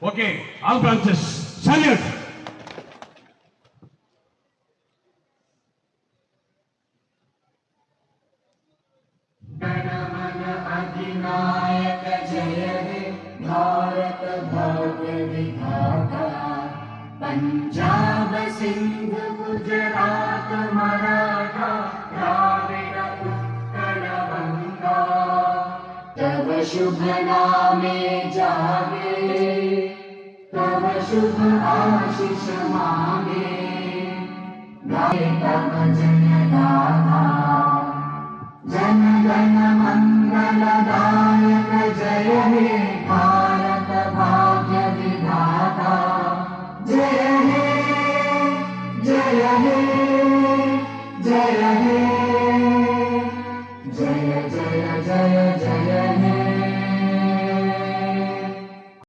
Okay, all branches, salute. जनमन अधिनायक जय हे भारत भाग्य विधाता। पंजाब सिंध गुजरात मराठा द्राविड़ उत्कल बंगा। तब शुभ नामे जागे, तब शुभ आशीष मांगे। गाए तब जयगाथा, जन गण मंगलदायक जय हे भारत भाग्य विधाता। जय हे जय हे जय हे जय जय जय जय